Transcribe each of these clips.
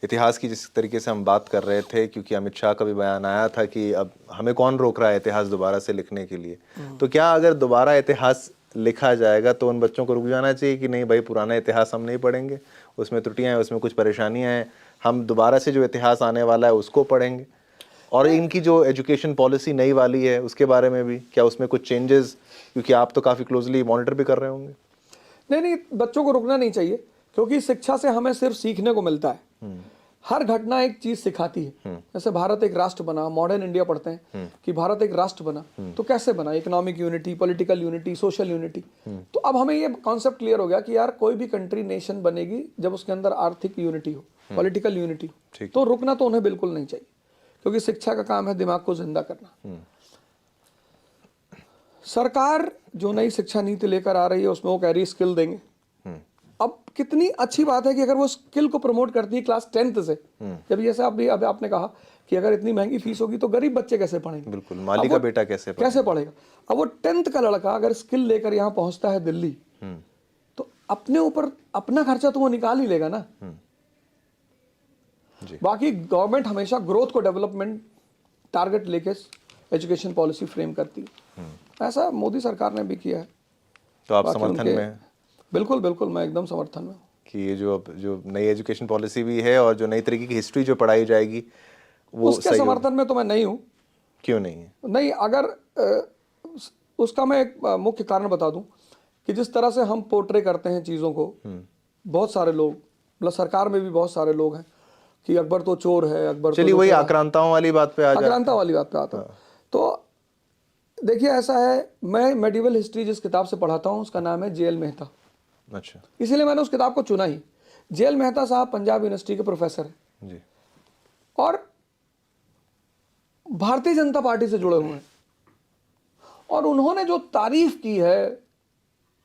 इतिहास की जिस तरीके से हम बात कर रहे थे, क्योंकि अमित शाह का भी बयान आया था कि अब हमें कौन रोक रहा है इतिहास दोबारा से लिखने के लिए, तो क्या अगर दोबारा इतिहास लिखा जाएगा तो उन बच्चों को रुक जाना चाहिए कि नहीं भाई पुराना इतिहास हम नहीं पढ़ेंगे, उसमें त्रुटियां हैं, उसमें कुछ परेशानियां हैं, हम दोबारा से जो इतिहास आने वाला है उसको पढ़ेंगे? और इनकी जो एजुकेशन पॉलिसी नई वाली है उसके बारे में भी क्या उसमें कुछ चेंजेस, क्योंकि आप तो काफ़ी क्लोजली मॉनिटर भी कर रहे होंगे? नहीं, बच्चों को रुकना नहीं चाहिए, क्योंकि शिक्षा से हमें सिर्फ सीखने को मिलता है। हर घटना एक चीज सिखाती है। जैसे भारत एक राष्ट्र बना, मॉडर्न इंडिया पढ़ते हैं कि भारत एक राष्ट्र बना, तो कैसे बना? Economic unity, political unity, social unity. तो अब हमें ये कॉन्सेप्ट क्लियर हो गया कि यार कोई भी कंट्री नेशन बनेगी जब उसके अंदर आर्थिक यूनिटी हो, पॉलिटिकल यूनिटी हो। तो रुकना तो उन्हें बिल्कुल नहीं चाहिए, क्योंकि शिक्षा का काम है दिमाग को जिंदा करना। सरकार जो नई शिक्षा नीति लेकर आ रही है उसमें वो कह रही है स्किल देंगे। अब कितनी अच्छी बात है कि अगर वो स्किल को प्रमोट करती है क्लास 10th से, जब जैसे आपने कहा कि अगर इतनी महंगी फीस होगी तो गरीब बच्चे कैसे पढ़ेंगे? बिल्कुल, माली का बेटा कैसे पढ़ेगा? अब वो 10th का लड़का अगर स्किल लेकर यहाँ पहुंचता है दिल्ली, तो अपने ऊपर अपना खर्चा तो वो निकाल ही लेगा ना। बाकी गवर्नमेंट हमेशा ग्रोथ को डेवलपमेंट टारगेट लेके एजुकेशन पॉलिसी फ्रेम करती है। ऐसा मोदी सरकार ने भी किया है। तो आप समर्थन में? बिल्कुल बिल्कुल, मैं एकदम समर्थन में हूँ कि ये जो नई एजुकेशन पॉलिसी भी है और जो नई तरीके की हिस्ट्री जो पढ़ाई जाएगी वो उसके समर्थन में तो मैं नहीं हूँ। क्यों नहीं है? नहीं, अगर उसका मैं एक मुख्य कारण बता दूं कि जिस तरह से हम पोर्ट्रे करते हैं चीज़ों को, बहुत सारे लोग, मतलब सरकार में भी बहुत सारे लोग हैं कि अकबर तो चोर है, अकबर। चलिए वही आक्रांताओं वाली बात पे आक्रांता वाली बात पे आता हूँ। तो देखिए ऐसा है, मैं मेडिवल हिस्ट्री जिस किताब से पढ़ाता हूँ उसका नाम है जेएल मेहता। अच्छा। इसीलिए मैंने उस किताब को चुना ही। जेएल मेहता साहब पंजाब यूनिवर्सिटी के प्रोफेसर हैं जी, और भारतीय जनता पार्टी से जुड़े हुए हैं, और उन्होंने जो तारीफ की है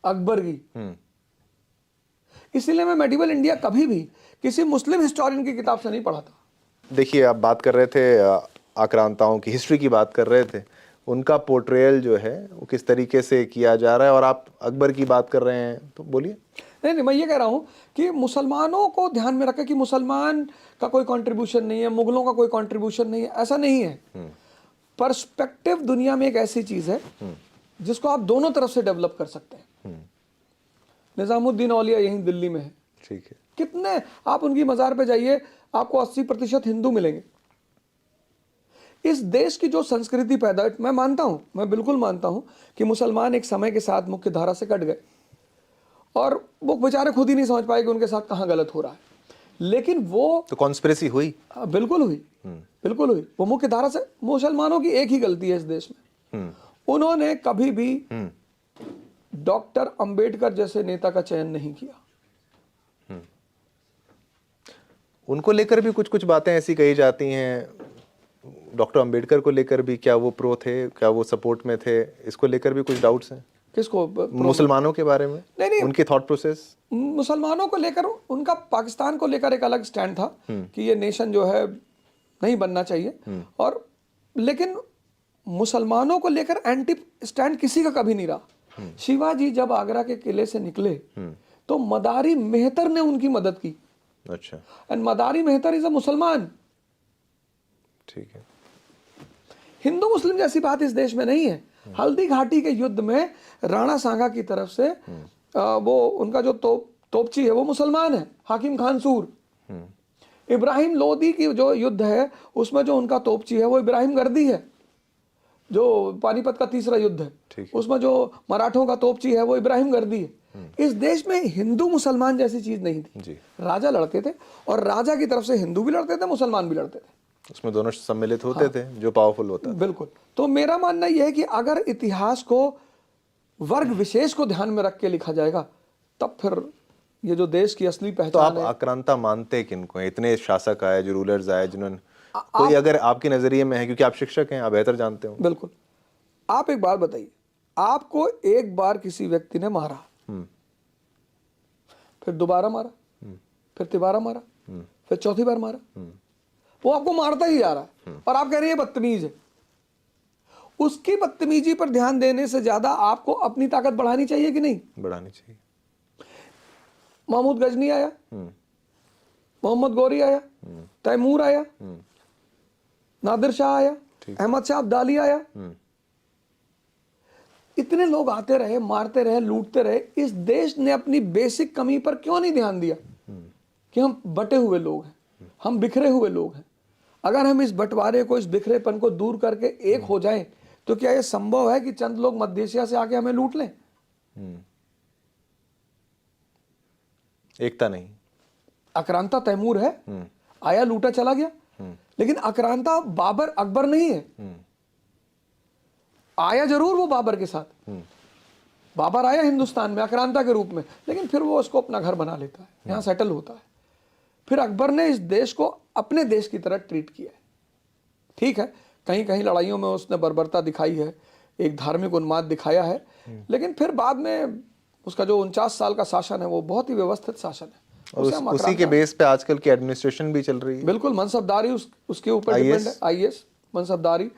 अकबर की, इसीलिए मैं मेडिवल इंडिया कभी भी किसी मुस्लिम हिस्टोरियन की किताब से नहीं पढ़ा था। देखिए आप बात कर रहे थे आक्रांताओं की, हिस्ट्री की बात कर रहे थे, उनका पोर्ट्रेयल जो है वो किस तरीके से किया जा रहा है, और आप अकबर की बात कर रहे हैं, तो बोलिए। नहीं, मैं ये कह रहा हूं कि मुसलमानों को ध्यान में रखें कि मुसलमान का कोई कंट्रीब्यूशन नहीं है, मुगलों का कोई कंट्रीब्यूशन नहीं है, ऐसा नहीं है। पर्सपेक्टिव दुनिया में एक ऐसी चीज है जिसको आप दोनों तरफ से डेवलप कर सकते हैं। निजामुद्दीन औलिया यहीं दिल्ली में है, ठीक है। कितने आप उनकी मजार पे जाइए, आपको 80% हिंदू मिलेंगे। इस देश की जो संस्कृति पैदा, मैं मानता हूं, मैं बिल्कुल मानता हूं कि मुसलमान एक समय के साथ मुख्य धारा से कट गए और वो बेचारे खुद ही नहीं समझ पाए कि उनके साथ कहां गलत हो रहा है। लेकिन वो तो कॉन्स्पिरेसी हुई? बिल्कुल हुई, बिल्कुल हुई। वो मुख्य धारा से, मुसलमानों की एक ही गलती है इस देश में, उन्होंने कभी भी डॉक्टर अंबेडकर जैसे नेता का चयन नहीं किया। उनको लेकर भी कुछ कुछ बातें ऐसी कही जाती हैं, डॉक्टर अंबेडकर को लेकर भी, क्या वो प्रो थे, क्या वो सपोर्ट में थे, इसको लेकर भी कुछ डाउट्स हैं। किसको? मुसलमानों के बारे में? नहीं, उनके थॉट प्रोसेस। मुसलमानों को लेकर उनका पाकिस्तान को लेकर एक अलग स्टैंड था कि ये नेशन जो है नहीं बनना चाहिए, और लेकिन मुसलमानों को लेकर एंटी स्टैंड किसी का कभी नहीं रहा। शिवाजी जब आगरा के किले से निकले तो मदारी मेहतर ने उनकी मदद की। अच्छा। And Madari Mehtar is a मुसलमान। ठीक है। हिंदू मुस्लिम जैसी बात इस देश में नहीं है। हल्दी घाटी के युद्ध में राणा सांगा की तरफ से वो उनका जो तोपची है वो मुसलमान है, हाकिम खानसूर। इब्राहिम लोदी की जो युद्ध है उसमें जो उनका तोपची है वो इब्राहिम गर्दी है, जो पानीपत का तीसरा युद्ध है उसमें जो मराठों का तोपची है वो इब्राहिम गर्दी है। इस देश में हिंदू मुसलमान जैसी चीज नहीं थी जी। राजा लड़ते थे, और राजा की तरफ से हिंदू भी लड़ते थे, मुसलमान भी लड़ते थे, उसमें दोनों सम्मिलित होते थे, जो पावरफुल होता था। बिल्कुल। तो मेरा मानना यह है कि अगर इतिहास को वर्ग विशेष को ध्यान में रख के लिखा जाएगा तब फिर ये जो देश की असली पहचान तो आप है। आक्रांता मानते किनको हैं? इतने शासक आए, जो रूलर्स आए, जिन्होंने कोई अगर आपके नजरिए में है, क्योंकि आप शिक्षक हैं, आप बेहतर जानते हो। बिल्कुल। आप एक बात बताइए, आपको एक बार किसी व्यक्ति ने मारा, फिर दोबारा मारा, फिर तिबारा मारा, फिर चौथी बार मारा, वो आपको मारता ही जा रहा है और आप कह रहे हैं बदतमीज है। उसकी बदतमीजी पर ध्यान देने से ज्यादा आपको अपनी ताकत बढ़ानी चाहिए कि नहीं? बढ़ानी चाहिए। महमूद गजनी आया, मोहम्मद गौरी आया, तैमूर आया, नादिर शाह आया, अहमद शाह अब्दाली आया, इतने लोग आते रहे, मारते रहे, लूटते रहे। इस देश ने अपनी बेसिक कमी पर क्यों नहीं ध्यान दिया कि हम बटे हुए लोग हैं, हम बिखरे हुए लोग हैं। अगर हम इस बंटवारे को, इस बिखरेपन को दूर करके एक हो जाएं, तो क्या यह संभव है कि चंद लोग मध्य एशिया से आके हमें लूट लें? एकता नहीं। आक्रांता तैमूर है, आया लूटा चला गया, लेकिन आक्रांता बाबर अकबर नहीं है। आया जरूर वो बाबर के साथ, बाबर आया हिंदुस्तान में आक्रांता के रूप में, लेकिन फिर वो उसको अपना घर बना लेता है, यहाँ सेटल होता है। फिर अकबर ने इस देश को अपने देश की तरह ट्रीट किया है। ठीक है, कहीं कहीं लड़ाइयों में उसने बर्बरता दिखाई है, एक धार्मिक उन्माद दिखाया है, लेकिन फिर बाद में उसका जो 49 साल का शासन है वो बहुत ही व्यवस्थित शासन है। और उसी के बेस पे आजकल की एडमिनिस्ट्रेशन भी चल रही है। बिल्कुल, मनसबदारी उसके ऊपर डिपेंड है। आईएएस, मनसबदारी।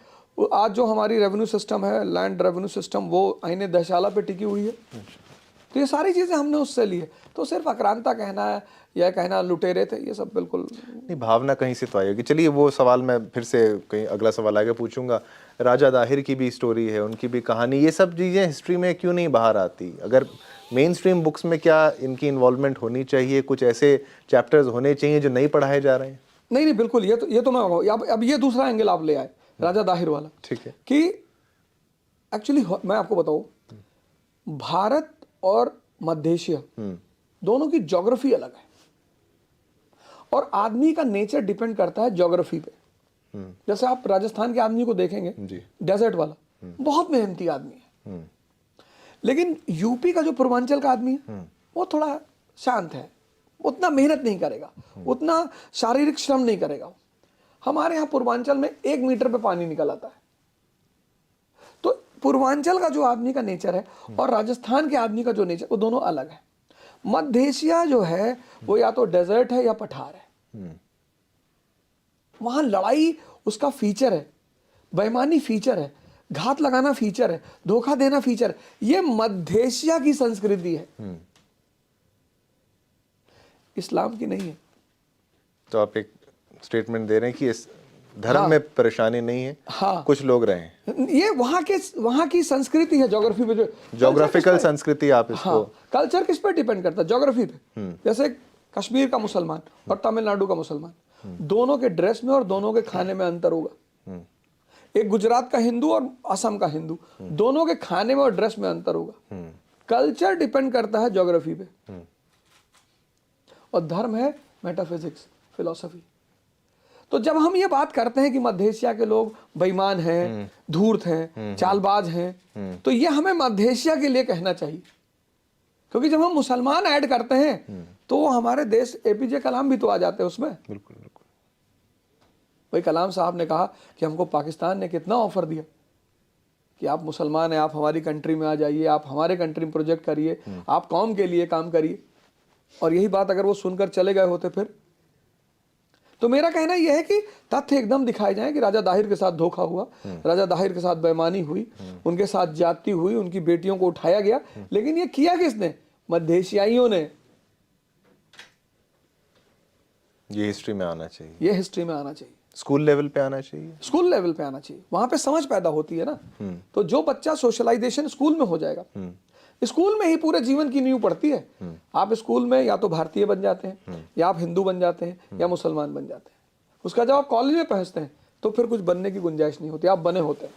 आज जो हमारी रेवेन्यू सिस्टम है, लैंड रेवेन्यू सिस्टम, वो आईने दहशाला पे टिकी हुई है। तो ये सारी चीजें हमने उससे ली है। तो सिर्फ आक्रांता कहना है या कहना लुटेरे थे, ये सब बिल्कुल नहीं, भावना कहीं से तो आई होगी। चलिए वो सवाल मैं फिर से कहीं अगला सवाल आगे पूछूंगा। राजा दाहिर की भी स्टोरी है, उनकी भी कहानी, ये सब चीज़ें हिस्ट्री में क्यों नहीं बाहर आती? अगर मेन स्ट्रीम बुक्स में क्या इनकी इन्वॉल्वमेंट होनी चाहिए? कुछ ऐसे चैप्टर्स होने चाहिए जो नहीं पढ़ाए जा रहे हैं? नहीं, बिल्कुल। ये तो मैं अब ये दूसरा एंगल आप ले आए, राजा दाहिर वाला। ठीक है कि एक्चुअली मैं आपको बताऊं, भारत और मध्य एशिया दोनों की ज्योग्राफी अलग है, और आदमी का नेचर डिपेंड करता है ज्योग्राफी पे। जैसे आप राजस्थान के आदमी को देखेंगे, डेजर्ट वाला, बहुत मेहनती आदमी है। लेकिन यूपी का जो पूर्वांचल का आदमी है, वो थोड़ा शांत है, उतना मेहनत नहीं करेगा, उतना शारीरिक श्रम नहीं करेगा। हमारे यहाँ पूर्वांचल में 1 मीटर पे पानी निकल आता है। तो पूर्वांचल का जो आदमी का नेचर है और राजस्थान के आदमी का जो नेचर, वो दोनों अलग है। मध्य एशिया जो है वो या तो डेजर्ट है या पठार है। वहां लड़ाई उसका फीचर है, बेईमानी फीचर है, घात लगाना फीचर है, धोखा देना फीचर है। ये मध्य एशिया की संस्कृति है, इस्लाम की नहीं है। तो आप एक स्टेटमेंट दे रहे हैं कि इस धर्म में परेशानी नहीं है। कुछ लोग रहे हैं, ये वहां की संस्कृति है। ज्योग्राफी पे, जो ज्योग्राफिकल संस्कृति, आप इसको कल्चर किस पे डिपेंड करता है? ज्योग्राफी पे। जैसे कश्मीर का मुसलमान और तमिलनाडु का मुसलमान, दोनों के ड्रेस में और दोनों के खाने में अंतर होगा। एक गुजरात का हिंदू और असम का हिंदू, दोनों के खाने में और ड्रेस में अंतर होगा। कल्चर डिपेंड करता है ज्योग्राफी पे, और धर्म है मेटाफिजिक्स, फिलॉसफी। तो जब हम ये बात करते हैं कि मध्य एशिया के लोग बेईमान हैं, धूर्त हैं, चालबाज हैं, तो ये हमें मध्य एशिया के लिए कहना चाहिए। क्योंकि जब हम मुसलमान ऐड करते हैं तो हमारे देश एपीजे कलाम भी तो आ जाते हैं उसमें। बिल्कुल बिल्कुल। भाई कलाम साहब ने कहा कि हमको पाकिस्तान ने कितना ऑफर दिया कि आप मुसलमान हैं, आप हमारी कंट्री में आ जाइए, आप हमारे कंट्री में प्रोजेक्ट करिए, आप कौम के लिए काम करिए। और यही बात अगर वो सुनकर चले गए होते फिर। तो मेरा कहना यह है कि तथ्य एकदम दिखाए जाएं कि राजा दाहिर के साथ धोखा हुआ, राजा दाहिर के साथ बेईमानी हुई, उनके साथ ज्यादती हुई, उनकी बेटियों को उठाया गया। लेकिन ये किया किसने? मध्य एशियाइयों ने। ये हिस्ट्री में आना चाहिए, ये हिस्ट्री में आना चाहिए, स्कूल लेवल पे आना चाहिए, स्कूल लेवल पे आना चाहिए। वहां पे समझ पैदा होती है ना। तो जो बच्चा सोशलाइजेशन स्कूल में हो जाएगा, स्कूल में ही पूरे जीवन की नींव पड़ती है। आप स्कूल में या तो भारतीय बन जाते हैं, या आप हिंदू बन जाते हैं, या मुसलमान बन जाते हैं। उसका जब आप कॉलेज में पहुंचते हैं तो फिर कुछ बनने की गुंजाइश नहीं होती, आप बने होते हैं।